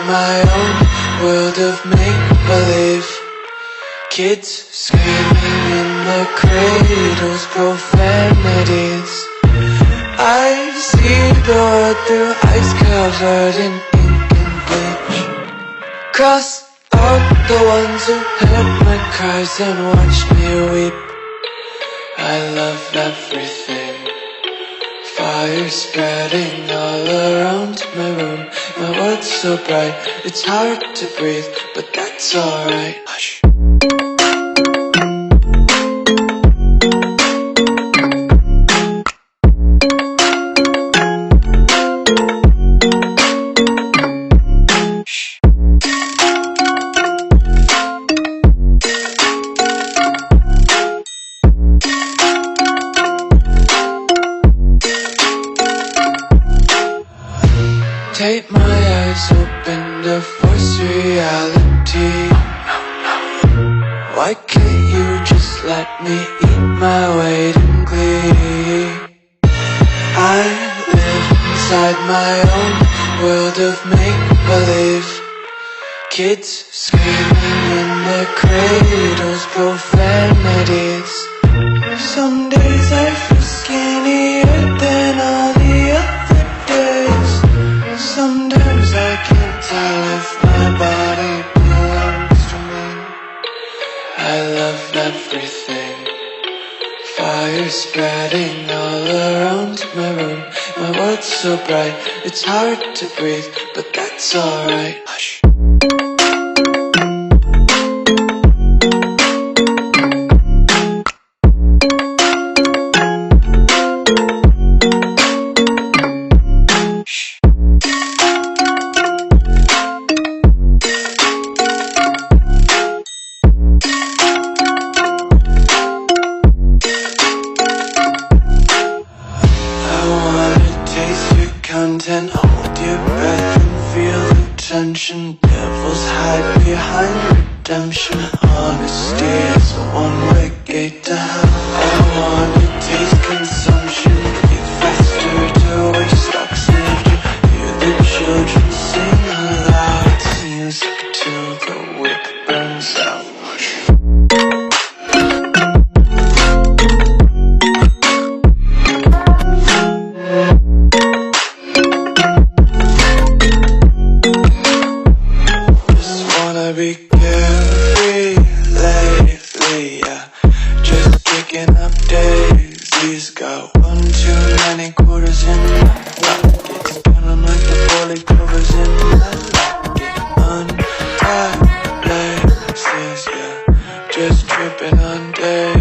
my own world of make-believe. Kids screaming in the cradles, profanities. I see the world through ice covered in ink and bleach. Cross out the ones who heard my cries and watched me weep. I love everything. Fire spreading all around my room. My world's so bright, it's hard to breathe, but that's alright. Hush. Take my eyes open to force reality. Why can't you just let me eat my weight in glee? I live inside my own world of make-believe. Kids screaming in their cradles, profanities. Some days I feel skinnier than all the other days. Sometimes I can't tell if my body belongs to me. I love everything. Fire spreading all around my room. My world's so bright, it's hard to breathe, but that's alright. Hush. Content, hold your breath and feel the tension. Devils hide behind redemption. Honesty is a one-way gate to hell. I wanna taste consumption. Eat faster to waste oxygen. Hear the children sing aloud. It's music till the wick burns out. Be carefree lately, yeah. Just kicking up daisies. Got one too many quarters in my pocket. Counting like the poorly covers in my pocket. Untied laces, yeah. Just tripping on daisies.